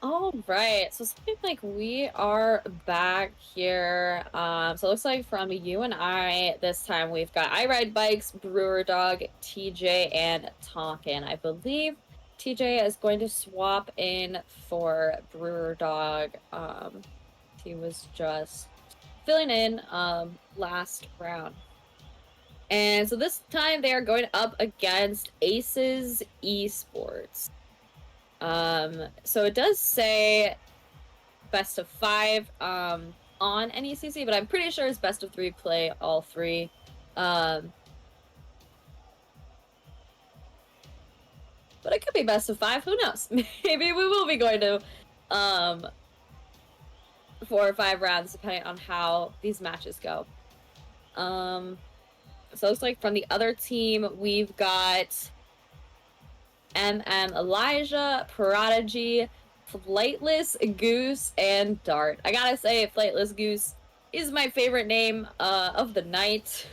All right, so something like we are back here. So it looks like from UNI this time we've got I Ride Bikes, Brewer Dog, TJ, and Tonkin. I believe TJ is going to swap in for Brewer Dog. He was just filling in last round. And so this time they are going up against Aces Esports. So it does say best of 5 on NECC, but I'm pretty sure it's best of 3 play all 3. But it could be best of 5, who knows? Maybe we will be going to 4 or 5 rounds depending on how these matches go. So it looks like from the other team we've got Elijah, Prodigy, Flightless Goose, and Dart. I gotta say, Flightless Goose is my favorite name of the night.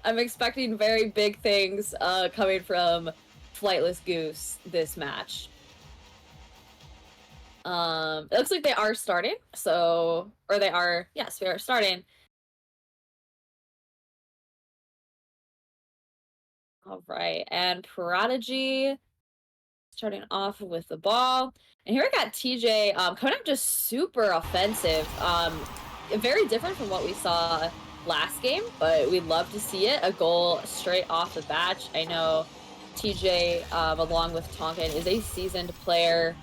I'm expecting very big things coming from Flightless Goose this match. It looks like they are starting, so, or they are, yes, we are starting. All right, and Prodigy starting off with the ball. And here we got TJ coming up just super offensive. Very different from what we saw last game, but we'd love to see it. A goal straight off the bat. I know TJ, along with Tonkin, is a seasoned player.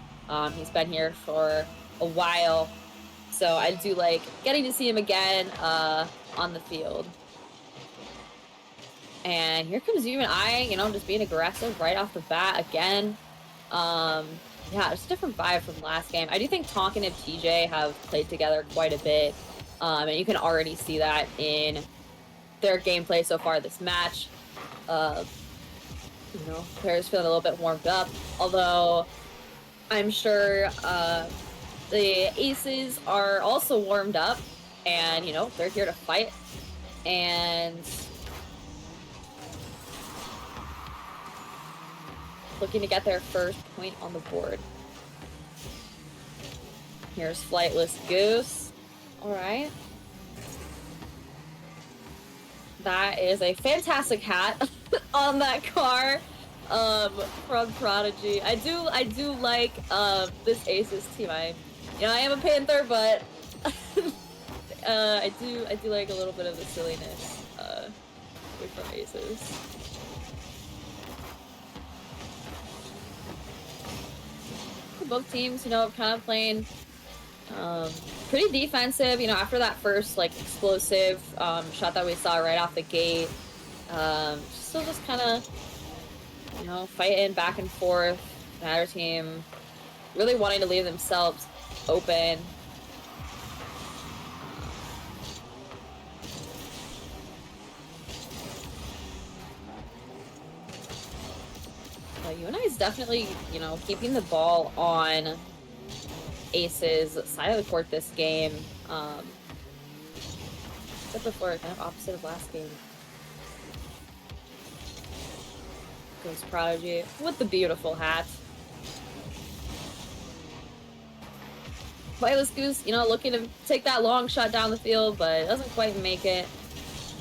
He's been here for a while. So I do like getting to see him again on the field. And here comes UNI, just being aggressive right off the bat again. Yeah, it's a different vibe from last game. I do think Tonkin and TJ have played together quite a bit. And you can already see that in their gameplay so far this match. Players feeling a little bit warmed up. Although I'm sure the Aces are also warmed up. And, they're here to fight. And looking to get their first point on the board. Here's Flightless Goose. All right. That is a fantastic hat on that car from Prodigy. I do like this Aces team. I am a Panther, but I do like a little bit of the silliness from Aces. Both teams, kind of playing pretty defensive, after that first, explosive shot that we saw right off the gate. Still just kind of, fighting back and forth. The other team really wanting to leave themselves open. UNI is definitely, keeping the ball on Aces side of the court this game. Except before, kind of opposite of last game. Goes Prodigy with the beautiful hat. Flightless Goose, looking to take that long shot down the field, but it doesn't quite make it.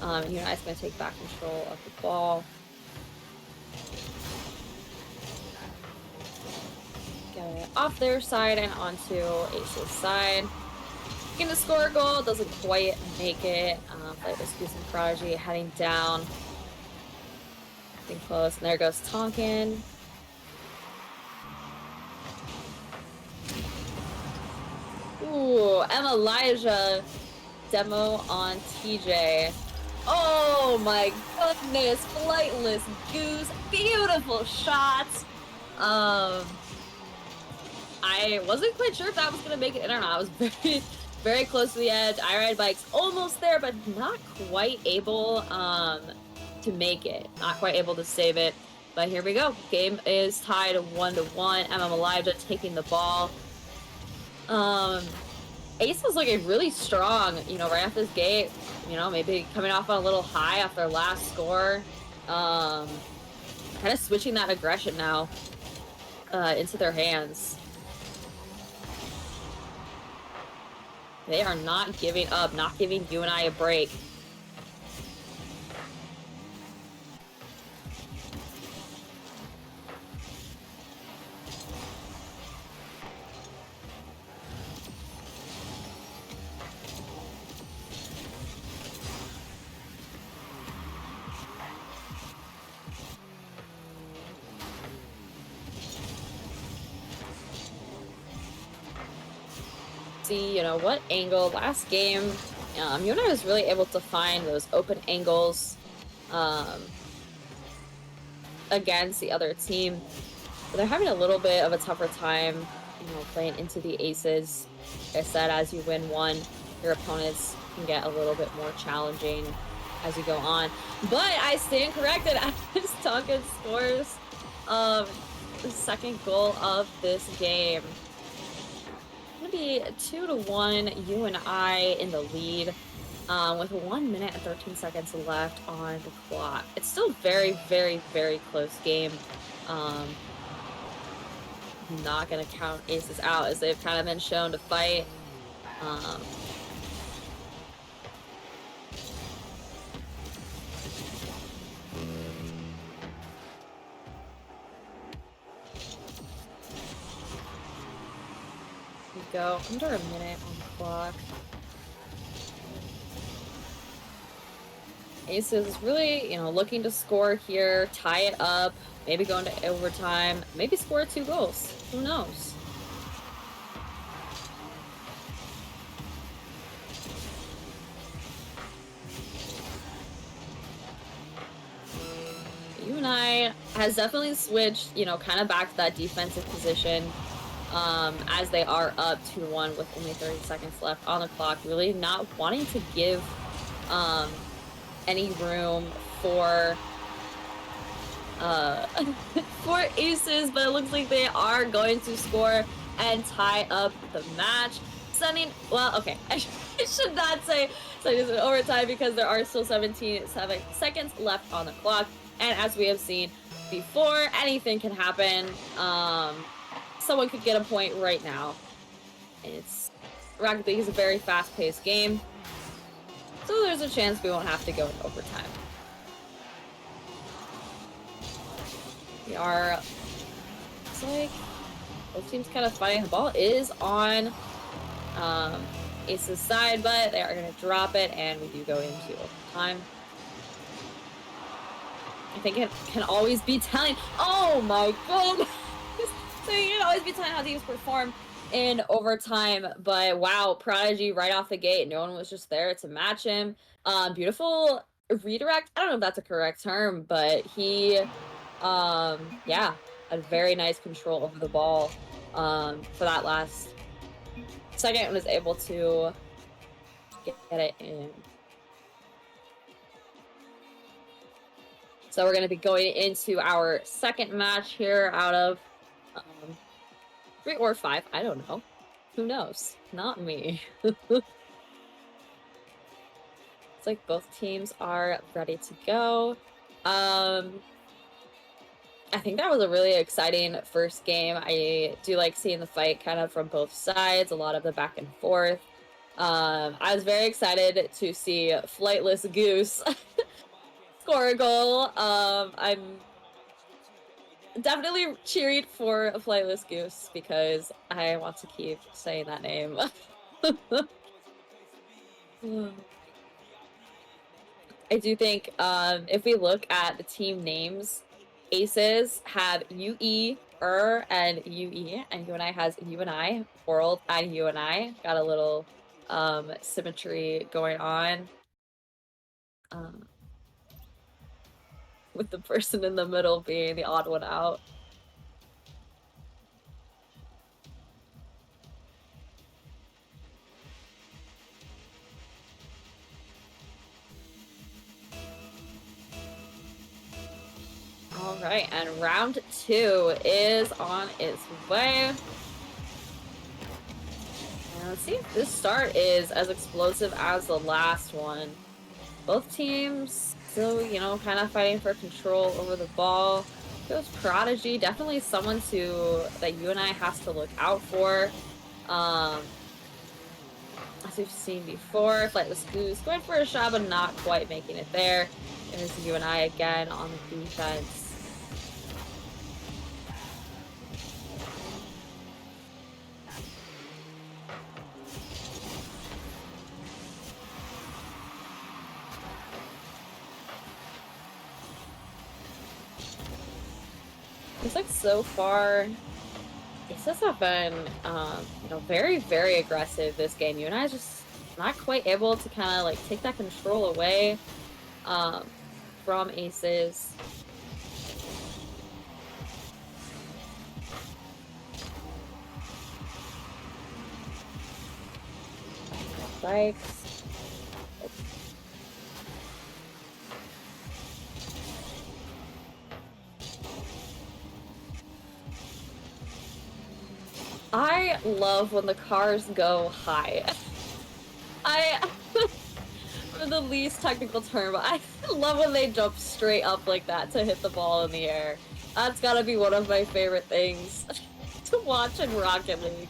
UNI's going to take back control of the ball. Off their side and onto Ace's side. Looking to score a goal, doesn't quite make it. Flightless Goose and Prodigy heading down. Getting close, and there goes Tonkin. Ooh, Elijah demo on TJ. Oh my goodness, Flightless Goose, beautiful shots. I wasn't quite sure if that was going to make it in or not. I was very, very close to the edge. I Ride Bikes almost there, but not quite able to make it. Not quite able to save it. But here we go. Game is tied 1-1. Elijah taking the ball. Ace was looking really strong, right off this gate. Maybe coming off on a little high off their last score. Kind of switching that aggression now into their hands. They are not giving up, not giving UNI a break. See, you know, what angle last game, UNI was really able to find those open angles against the other team, but they're having a little bit of a tougher time, you know, playing into the aces. Like I said, as you win one, your opponents can get a little bit more challenging as you go on. But I stand corrected as Tonka scores the second goal of this game. Gonna be 2-1 UNI in the lead with 1 minute and 13 seconds left on the clock. It's still very, very, very close game. Not gonna count aces out as they've kind of been shown to fight. We go under a minute on the clock. Aces is really, you know, looking to score here, tie it up, maybe go into overtime, maybe score 2 goals. Who knows? UNI has definitely switched, you know, kind of back to that defensive position as they are up 2-1 with only 30 seconds left on the clock, really not wanting to give any room for for aces, but it looks like they are going to score and tie up the match. Sending, well, okay, I should not say it's an overtime because there are still 17 seconds left on the clock, and as we have seen before, anything can happen. Someone could get a point right now. It's Rocket League is a very fast-paced game, so there's a chance we won't have to go into overtime. We are, looks like both teams kind of fighting. The ball is on Ace's side, but they are going to drop it, and we do go into overtime. I think it can always be telling. Oh my god! So you can always be telling how teams perform in overtime, but wow, Prodigy right off the gate, no one was just there to match him. Beautiful redirect. I don't know if that's a correct term, but he yeah, had very nice control over the ball for that last second and was able to get it in. So we're going to be going into our second match here out of 3 or 5. I don't know. Who knows? Not me. It's like both teams are ready to go. I think that was a really exciting first game. I do like seeing the fight kind of from both sides, a lot of the back and forth. I was very excited to see Flightless Goose score a goal. I'm definitely cheering for a Flightless Goose because I want to keep saying that name. I do think if we look at the team names, Aces have UE, and UE, and UNI has UNI, World, and UNI. Got a little symmetry going on. With the person in the middle being the odd one out. All right, and round 2 is on its way. And let's see if this start is as explosive as the last one. Both teams still, you know, kind of fighting for control over the ball. Goes Prodigy, definitely someone that UNI has to look out for. as we've seen before, Flightless Goose going for a shot, but not quite making it there. There's UNI again on the defense. Looks like so far, Aces have been, you know, very, very aggressive this game. UNI is just not quite able to kind of like take that control away from Aces. Bikes. I love when the cars go high. For the least technical term, I love when they jump straight up like that to hit the ball in the air. That's gotta be one of my favorite things to watch in Rocket League.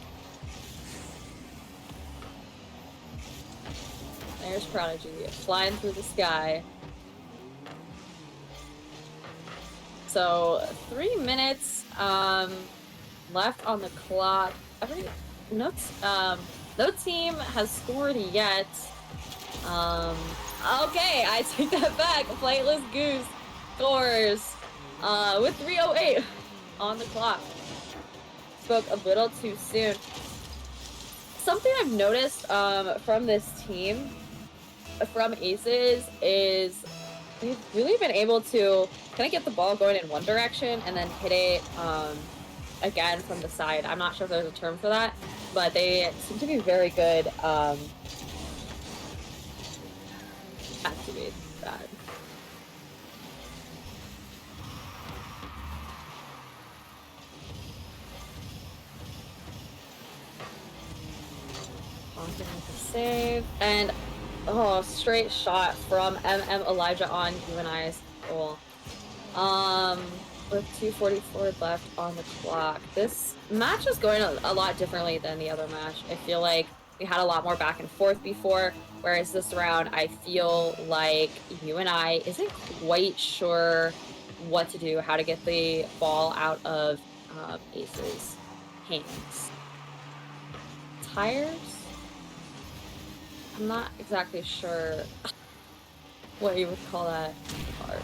There's Prodigy flying through the sky. So 3 minutes left on the clock. No team has scored yet. Okay, I take that back. Flightless Goose scores with 3:08 on the clock. Spoke a little too soon. Something I've noticed from this team, from Aces, is they've really been able to kind of get the ball going in one direction and then hit it again from the side. I'm not sure if there's a term for that, but they seem to be very good activate that. With the save, and oh, straight shot from Elijah on UNI's goal. With 2:44 left on the clock. This match is going a lot differently than the other match. I feel like we had a lot more back and forth before, whereas this round I feel like UNI isn't quite sure what to do, how to get the ball out of Ace's hands. Tires? I'm not exactly sure what you would call that. Cars.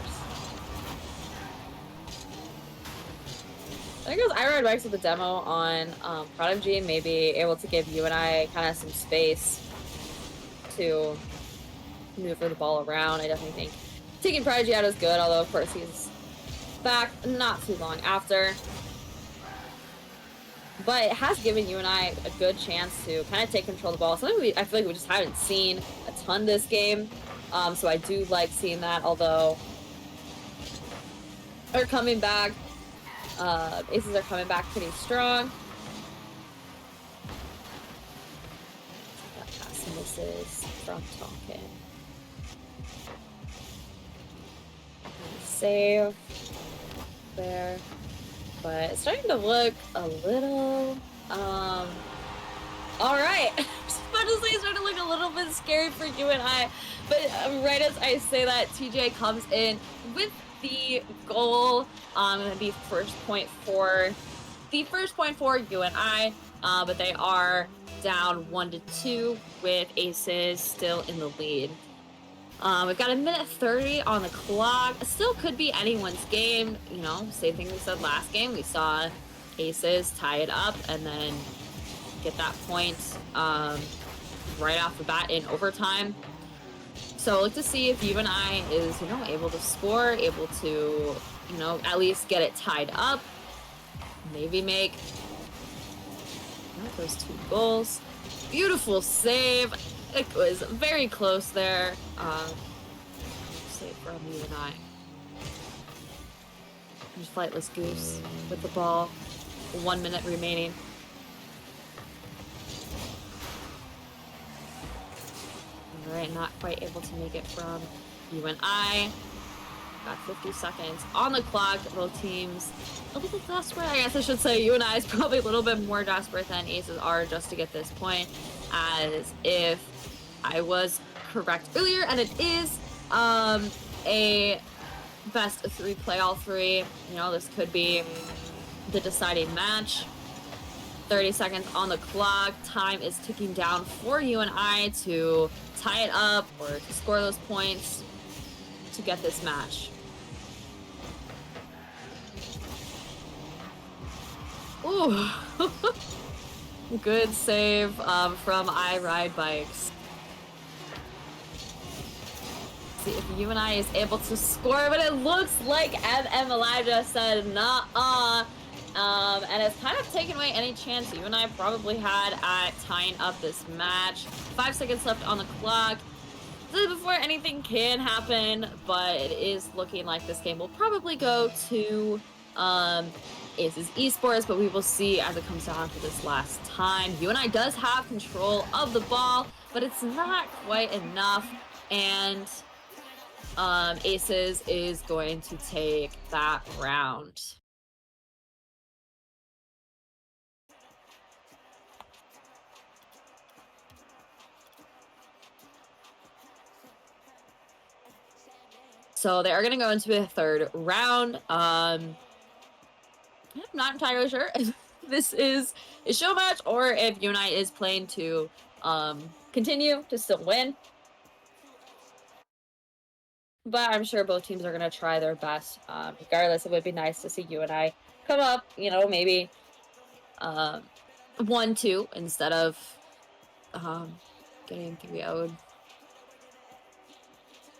I think it was I Ride Bikes with the demo on Prodigy, maybe able to give UNI kind of some space to maneuver the ball around. I definitely think taking Prodigy out is good, although of course he's back not too long after. But it has given UNI a good chance to kind of take control of the ball. Something I feel like we just haven't seen a ton this game. So I do like seeing that, although they're coming back. Aces are coming back pretty strong. That pass misses from Tonkin. Save there. But it's starting to look a little, all right. I was about to say it's starting to look a little bit scary for UNI, but right as I say that, TJ comes in with the goal, the first point for UNI, but they are down 1-2 with Aces still in the lead. We've got 1:30 on the clock. Still could be anyone's game. You know, same thing we said last game. We saw Aces tie it up and then get that point right off the bat in overtime. So I'll look to see if UNI is, you know, able to score, able to, you know, at least get it tied up. Maybe make those 2 goals. Beautiful save. It was very close there. Save from UNI. There's Flightless Goose with the ball. 1 minute remaining. Alright, not quite able to make it from UNI. Got 50 seconds on the clock. Both teams a little desperate. I guess I should say UNI is probably a little bit more desperate than Aces are just to get this point. as if I was correct earlier, and it is a best of 3 play all 3. You know, this could be the deciding match. 30 seconds on the clock. Time is ticking down for UNI to tie it up or to score those points to get this match. Ooh. Good save from I Ride Bikes. See if UNI is able to score, but it looks like MM Elijah said nah. And it's kind of taken away any chance UNI probably had at tying up this match. 5 seconds left on the clock. This is before anything can happen, but it is looking like this game will probably go to NECC Esports, but we will see as it comes down to this last time. UNI does have control of the ball, but it's not quite enough, and Aces is going to take that round. So they are going to go into a third round. I'm not entirely sure if this is a show match or if UNI is playing to continue to still win. But I'm sure both teams are going to try their best. Regardless, it would be nice to see UNI come up, you know, maybe 1-2 instead of getting 3-0'd.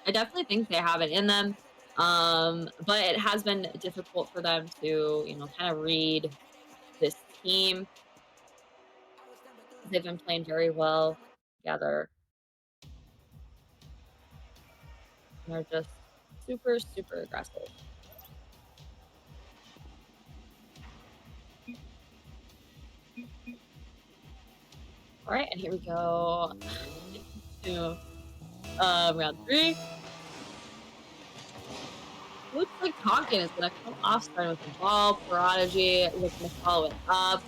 I definitely think they have it in them. But it has been difficult for them to, you know, kind of read this team. They've been playing very well together. They're just super, super aggressive. All right, and here we go to round 3. Looks like Tonkin is going to come off starting with the ball. Prodigy looking to follow it up.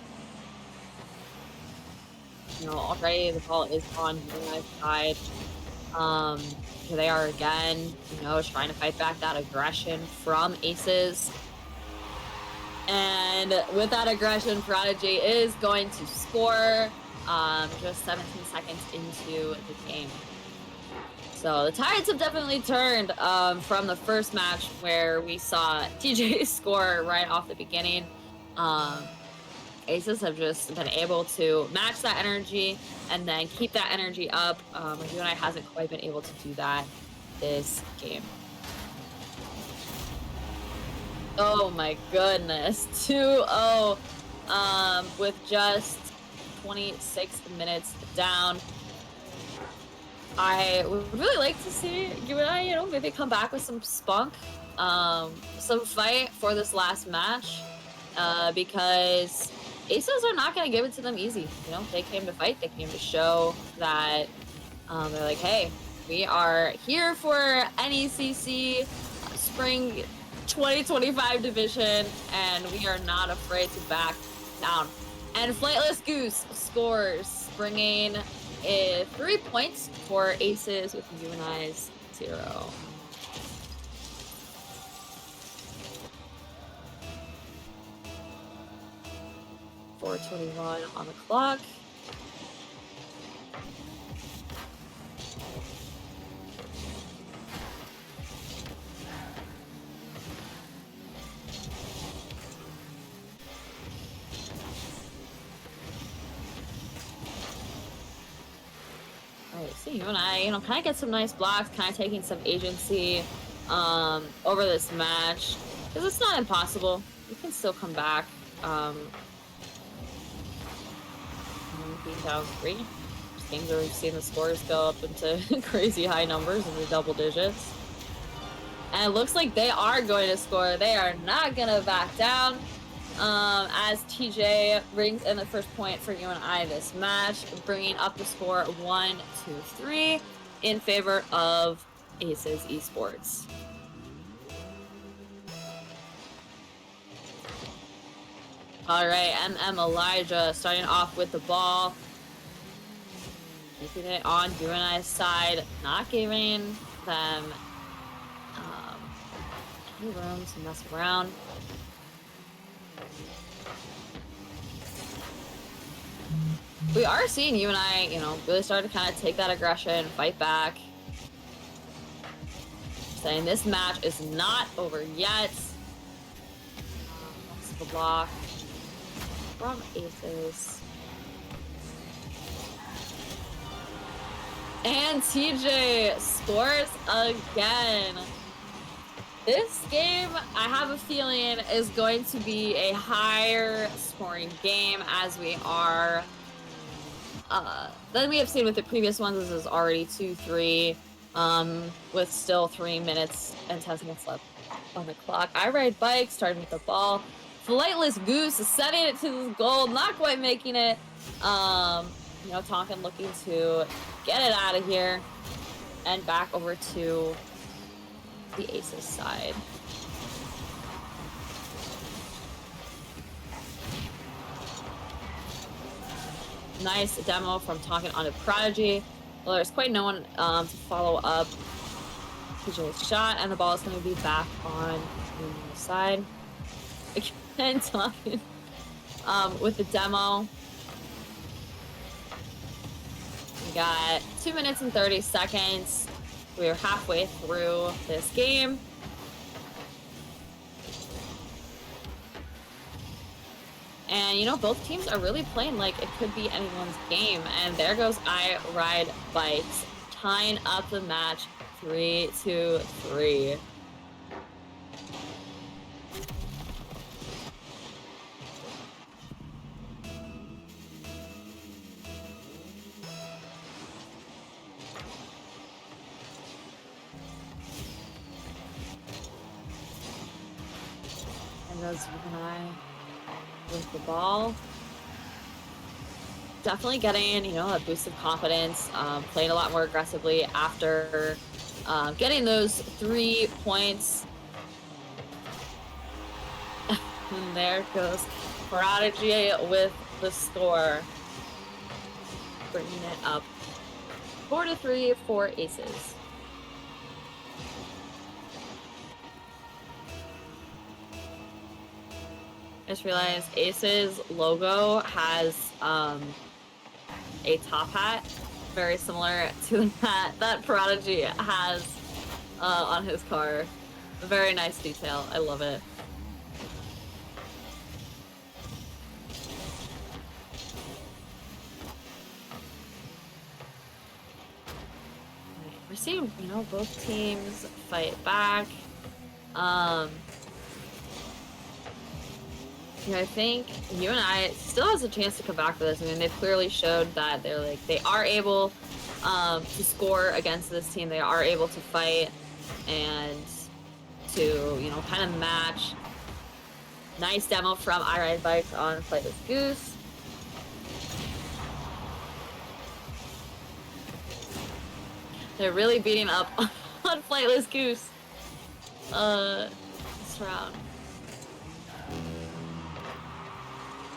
You know, already the ball is on UNI's side. Here they are again, you know, trying to fight back that aggression from Aces. And with that aggression, Prodigy is going to score just 17 seconds into the game. So the tides have definitely turned from the first match where we saw TJ score right off the beginning. Aces have just been able to match that energy and then keep that energy up. UNI hasn't quite been able to do that this game. Oh my goodness, 2-0 with just 26 minutes down. I would really like to see UNI, you know, maybe come back with some spunk, some fight for this last match, because Aces are not going to give it to them easy. You know, they came to fight. They came to show that they're like, hey, we are here for NECC Spring 2025 division, and we are not afraid to back down. And Flightless Goose scores, bringing 3 points for Aces with UNI's 0. .421 on the clock. Alright, so UNI, you know, kind of get some nice blocks, kind of taking some agency over this match. Because it's not impossible. You can still come back. Being down 3. Games where we've seen the scores go up into crazy high numbers in the double digits. And it looks like they are going to score. They are not going to back down. As TJ brings in the first point for UNI this match, bringing up the score 1-2-3 in favor of Aces Esports. All right, MM Elijah starting off with the ball. keeping it on UNI's side, not giving them any room to mess around. We are seeing UNI, you know, really start to kind of take that aggression, fight back. Saying this match is not over yet. That's the block from Aces. And TJ scores again. This game, I have a feeling, is going to be a higher scoring game as we are than we have seen with the previous ones. This is already 2-3 with still 3 minutes and 10 seconds left on the clock. I ride bike, starting with the ball. Flightless Goose is setting it to the goal, not quite making it. You know, Tonkin looking to get it out of here and back over to the Aces side. Nice demo from Tonkin onto Prodigy. Well, there's quite no one to follow up TJ's shot, and the ball is going to be back on the side. Again, Tonkin with the demo. We got 2 minutes and 30 seconds. We are halfway through this game. And, you know, both teams are really playing like it could be anyone's game. And there goes I Ride Bikes, tying up the match 3-3. And goes UNI with the ball. Definitely getting, you know, a boost of confidence, playing a lot more aggressively after getting those 3 points. And there goes Prodigy with the score, bringing it up 4-3 for Aces. I just realized Ace's logo has a top hat very similar to the hat that Prodigy has on his car. A very nice detail. I love it. We're seeing, you know, both teams fight back. You know, I think UNI still has a chance to come back for this. I mean, they've clearly showed that they are able to score against this team. They are able to fight and to, you know, kind of match. Nice demo from I Ride Bikes on Flightless Goose. They're really beating up on Flightless Goose this round.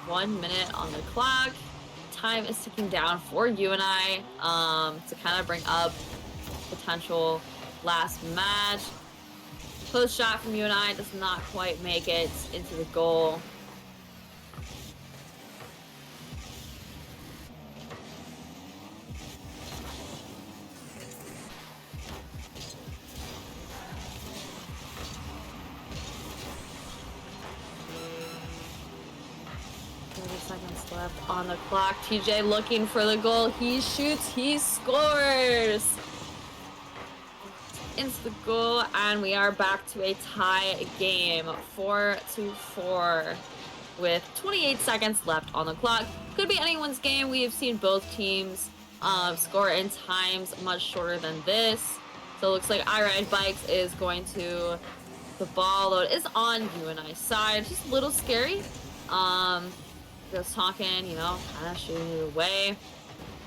1 minute on the clock. Time is ticking down for UNI to kind of bring up potential last match. Close shot from UNI does not quite make it into the goal. Seconds left on the clock. TJ looking for the goal. He shoots, he scores. It's the goal, and we are back to a tie game, 4-4, with 28 seconds left on the clock. Could be anyone's game. We have seen both teams score in times much shorter than this. So it looks like I Ride Bikes is going to the ball, though it is on UNI's side. Just a little scary. Just talking, you know, kind of shooting it away.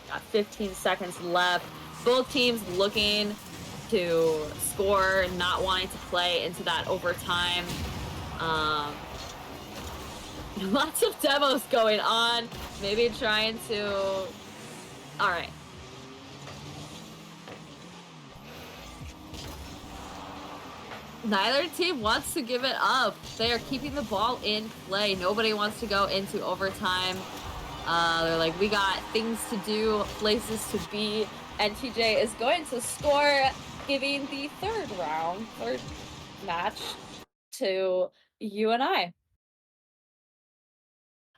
Got 15 seconds left. Both teams looking to score, not wanting to play into that overtime. Lots of demos going on. Maybe trying to... All right. Neither team wants to give it up. They are keeping the ball in play. Nobody wants to go into overtime. They're like, we got things to do, places to be, and TJ is going to score, giving the third match to UNI.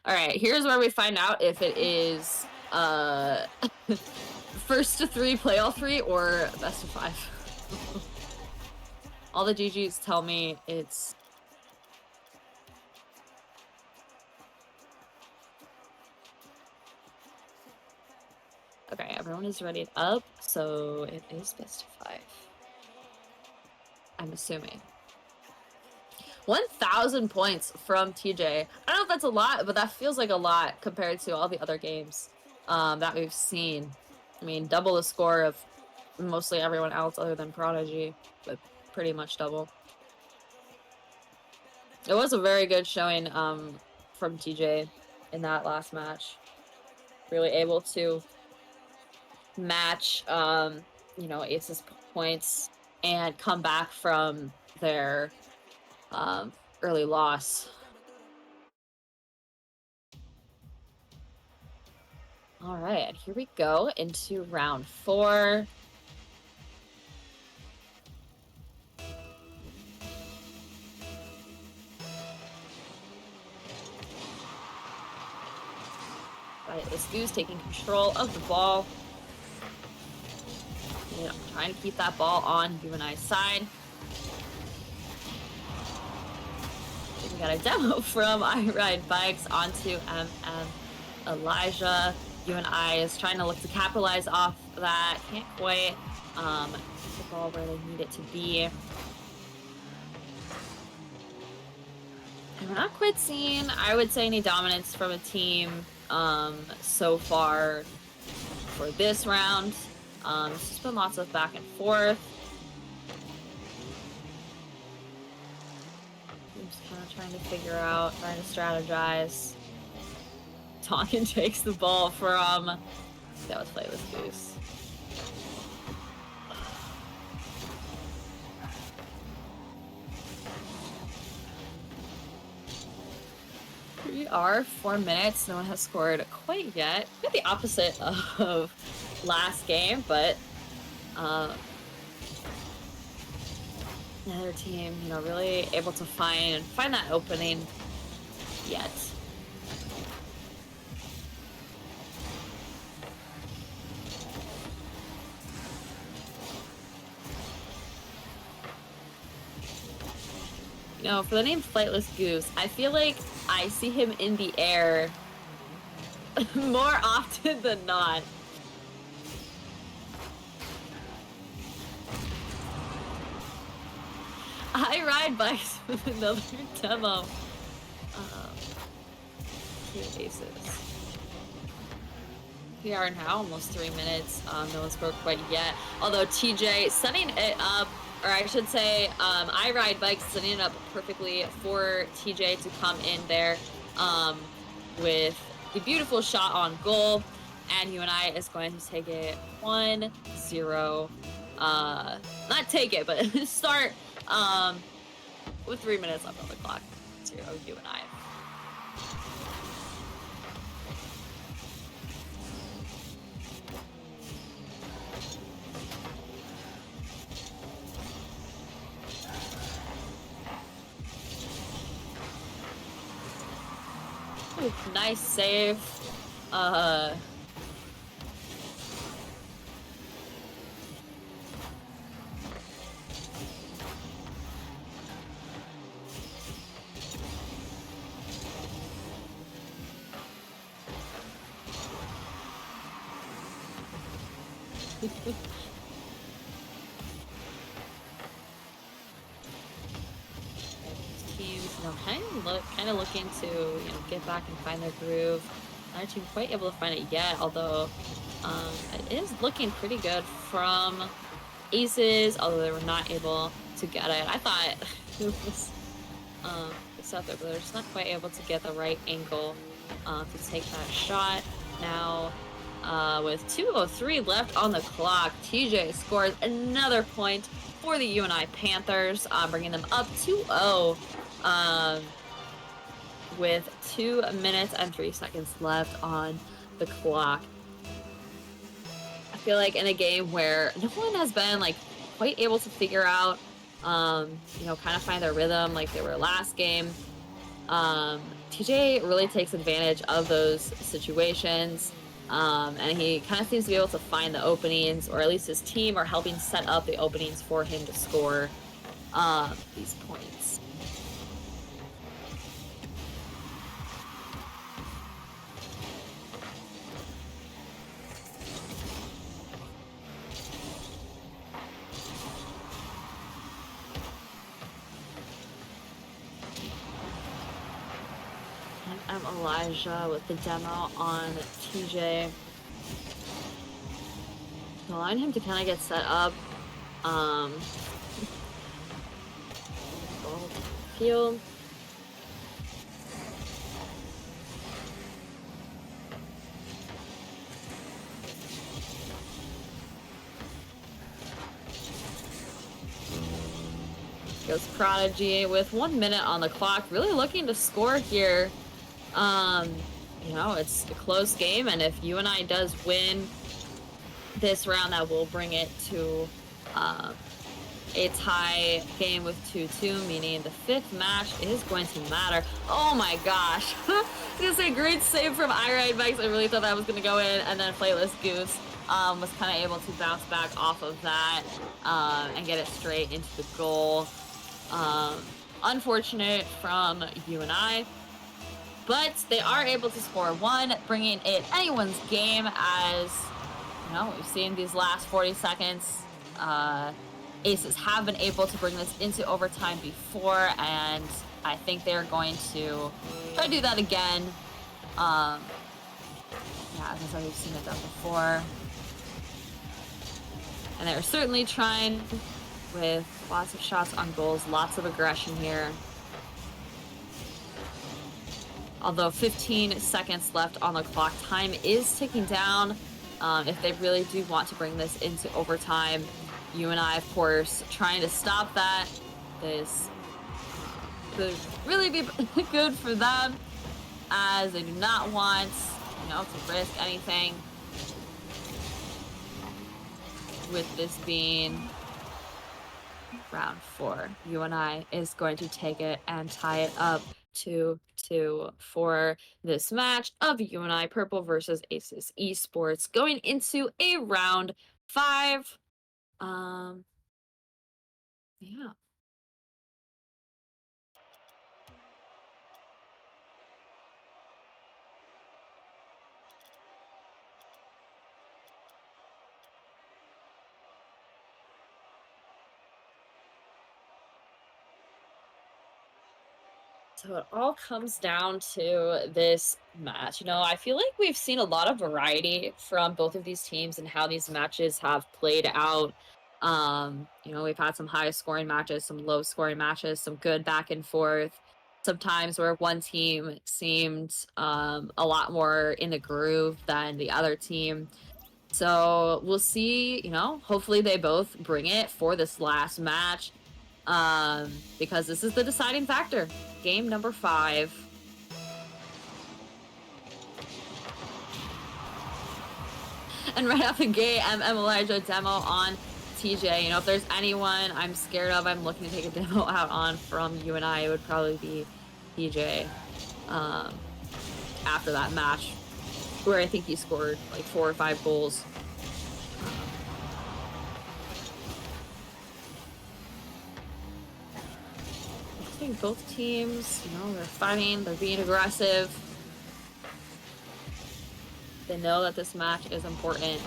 All right, here's where we find out if it is first to 3 playoff 3 or best of 5. All the GGs tell me it's okay. Everyone is ready up, so it is best of 5. I'm assuming 1,000 points from TJ. I don't know if that's a lot, but that feels like a lot compared to all the other games that we've seen. I mean, double the score of mostly everyone else other than Prodigy, but pretty much double. It was a very good showing from TJ in that last match. Really able to match, you know, Ace's points and come back from their early loss. All right, here we go into round 4. This Goose taking control of the ball. You know, trying to keep that ball on UNI's side. We got a demo from I Ride Bikes onto Elijah. UNI is trying to look to capitalize off that. Can't quite get the ball where they need it to be. And we're not quite seeing, I would say, any dominance from a team so far for this round. It's just been lots of back and forth. I'm just kind of trying to figure out, trying to strategize. Tonkin takes the ball from, that was Flightless Goose. We are 4 minutes. No one has scored quite yet. Quite the opposite of last game, but another team, you know, really able to find that opening yet. You know, for the name Flightless Goose, I feel like I see him in the air more often than not. I Ride Bikes with another demo. 2 aces. We are now almost 3 minutes. No one's scored quite yet. Although TJ setting it up, or I should say, I Ride Bikes setting it up perfectly for TJ to come in there with the beautiful shot on goal. And UNI is going to take it 1-0. Not take it, but start with 3 minutes left on the clock. 0 UNI. Ooh, nice save. Teams, you know, kind of looking to, you know, get back and find their groove. Neither team quite able to find it yet, although it is looking pretty good from Aces, although they were not able to get it. I thought it was it's out there, but they're just not quite able to get the right angle to take that shot. Now with 2:03 left on the clock. TJ scores another point for the UNI Panthers, bringing them up 2-0 with 2 minutes and 3 seconds left on the clock. I feel like in a game where no one has been like quite able to figure out, you know, kind of find their rhythm like they were last game, TJ really takes advantage of those situations. And he kind of seems to be able to find the openings, or at least his team are helping set up the openings for him to score these points. And I'm Elijah with the demo on TJ. Allowing him to kind of get set up. Field. Goes Prodigy with 1 minute on the clock, really looking to score here. You know, it's a close game, and if UNI does win this round, that will bring it to a tie game with 2-2, meaning the 5th match is going to matter. Oh my gosh. I was gonna say great save from iRideBikes. I really thought that was gonna go in, and then Flightless Goose was kind of able to bounce back off of that and get it straight into the goal. Unfortunate from UNI, but they are able to score 1, bringing it anyone's game. As you know, we've seen these last 40 seconds. Aces have been able to bring this into overtime before, and I think they're going to try to do that again. Yeah, as we've seen it done before. And they're certainly trying with lots of shots on goals, lots of aggression here. Although 15 seconds left on the clock, time is ticking down. If they really do want to bring this into overtime, UNI, of course, trying to stop that. This could really be good for them, as they do not want, you know, to risk anything. With this being round 4, UNI is going to take it and tie it up 2-2 for this match of UNI Purple versus Aces Esports, going into a round 5. Yeah. So it all comes down to this match. You know, I feel like we've seen a lot of variety from both of these teams and how these matches have played out. You know, we've had some high scoring matches, some low scoring matches, some good back and forth. Sometimes where one team seemed a lot more in the groove than the other team. So we'll see, you know, hopefully they both bring it for this last match, because this is the deciding factor. Game number 5. And right off the gate, I'm Elijah demo on TJ. You know, if there's anyone I'm scared of, I'm looking to take a demo out on from UNI, it would probably be TJ after that match, where I think he scored like 4 or 5 goals. I think both teams, you know, they're fighting, they're being aggressive. They know that this match is important.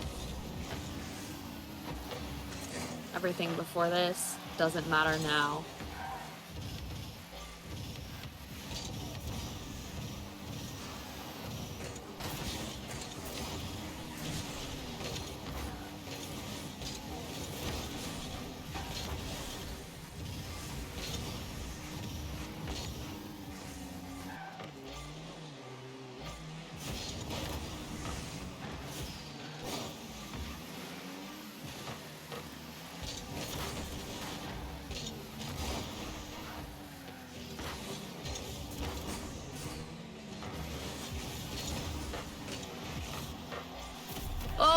Everything before this doesn't matter now.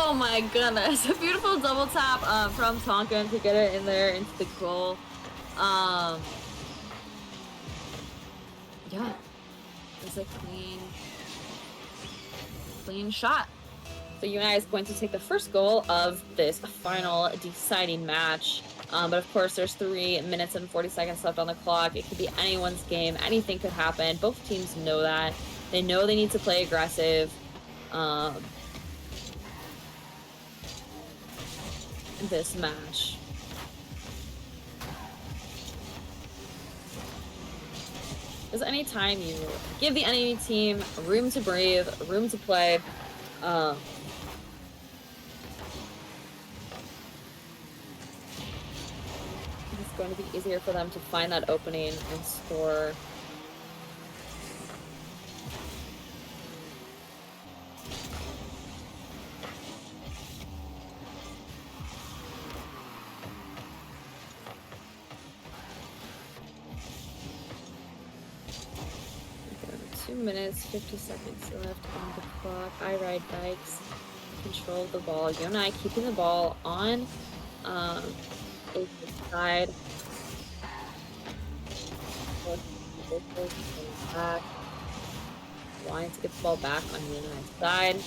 Oh my goodness. A beautiful double tap from Tonkin to get it in there into the goal. Yeah. It's a clean shot. So UNI is going to take the first goal of this final deciding match. But of course, there's 3 minutes and 40 seconds left on the clock. It could be anyone's game. Anything could happen. Both teams know that. They know they need to play aggressive. This match. Because anytime you give the enemy team room to breathe, room to play, it's going to be easier for them to find that opening and score. Okay, 2 minutes, 50 seconds left on the clock. I Ride Bikes control the ball. UNI keeping the ball on the side. Back. Wanting to get the ball back on UNI's side.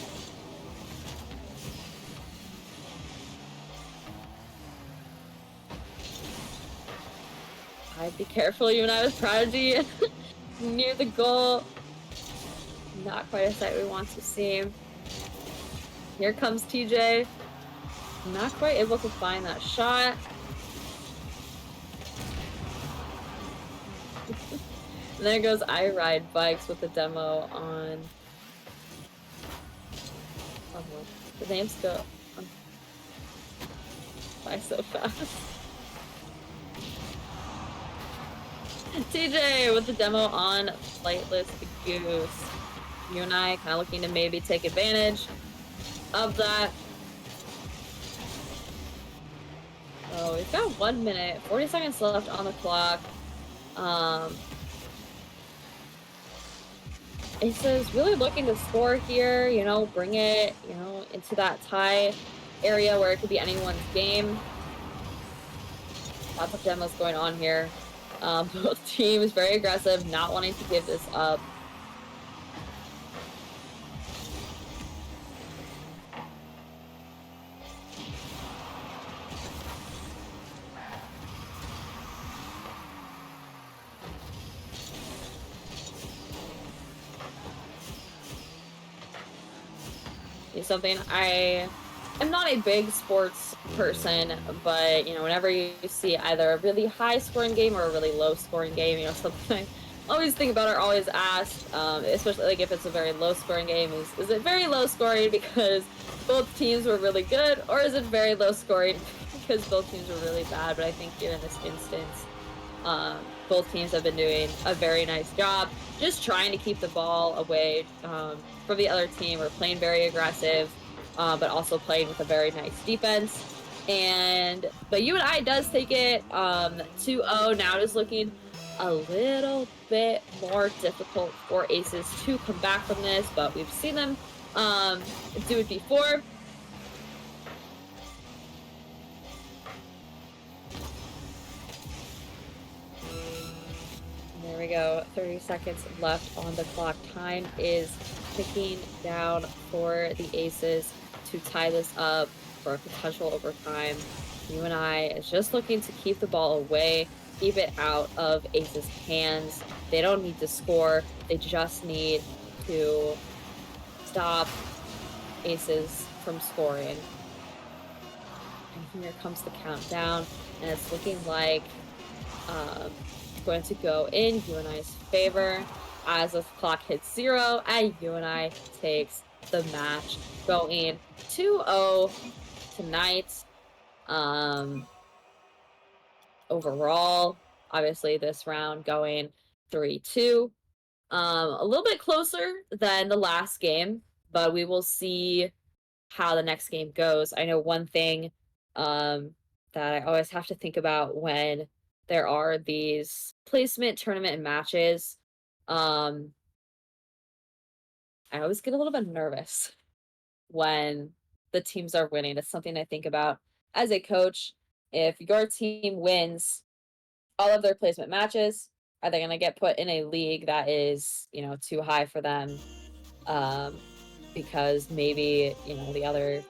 I'd be careful, UNI with Prodigy near the goal. Not quite a sight we want to see. Here comes TJ. Not quite able to find that shot. And there goes I Ride Bikes with the demo on. The names go by so fast. TJ with the demo on Flightless Goose. UNI kind of looking to maybe take advantage of that. So we've got 1 minute, 40 seconds left on the clock. Aces really looking to score here, you know, bring it, you know, into that tie area where it could be anyone's game. Lots of demos going on here. Both teams very aggressive, not wanting to give this up. It's something I am not a big sports person, but you know, whenever you see either a really high scoring game or a really low scoring game, you know, something I always think about or always ask, especially like if it's a very low scoring game, is it very low scoring because both teams were really good, or is it very low scoring because both teams were really bad? But I think here in this instance, both teams have been doing a very nice job just trying to keep the ball away from the other team. We're playing very aggressive, but also playing with a very nice defense. But UNI does take it 2-0. Now it is looking a little bit more difficult for Aces to come back from this, but we've seen them do it before. There we go. 30 seconds left on the clock. Time is ticking down for the Aces to tie this up for a potential overtime. UNI is just looking to keep the ball away, keep it out of Aces' hands. They don't need to score. They just need to stop Aces from scoring. And here comes the countdown, and it's looking like going to go in UNI's favor as the clock hits 0 and UNI takes the match, going 2-0 tonight. Overall, obviously this round going 3-2. A little bit closer than the last game, but we will see how the next game goes. I know one thing that I always have to think about when there are these placement tournament matches. I always get a little bit nervous when the teams are winning. It's something I think about as a coach. If your team wins all of their placement matches, are they going to get put in a league that is, you know, too high for them? Because maybe, you know, the other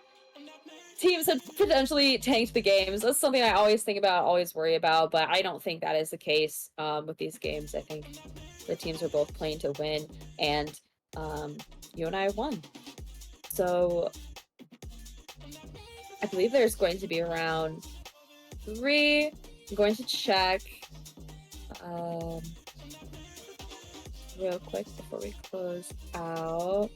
teams have potentially tanked the games. That's something I always think about, always worry about, but I don't think that is the case with these games. I think the teams are both playing to win, and UNI won. So I believe there's going to be around 3. I'm going to check real quick before we close out.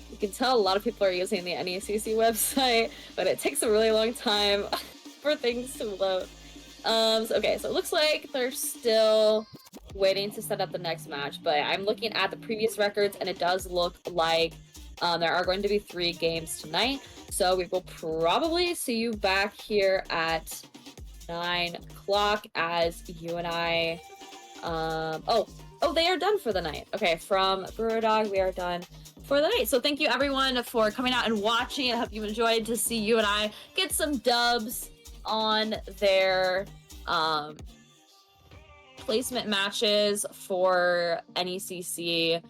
You can tell a lot of people are using the NECC website, but it takes a really long time for things to load. Okay, so it looks like they're still waiting to set up the next match, but I'm looking at the previous records, and it does look like there are going to be 3 games tonight. So we will probably see you back here at 9 o'clock as UNI. Oh, they are done for the night. Okay, from Brewer Dog, we are done for the night. So thank you everyone for coming out and watching. I hope you enjoyed to see UNI get some dubs on their placement matches for NECC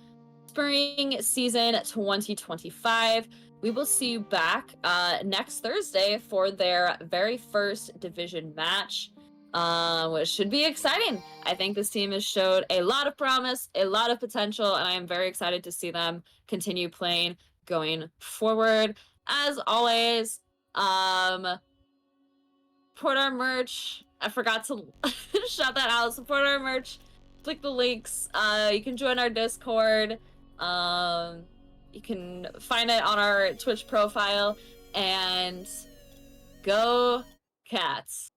Spring Season 2025. We will see you back next Thursday for their very first division match, which should be exciting. I think this team has showed a lot of promise, a lot of potential, and I am very excited to see them continue playing going forward. As always, support our merch. I forgot to shout that out. Support our merch. Click the links. You can join our Discord. You can find it on our Twitch profile. And go Cats.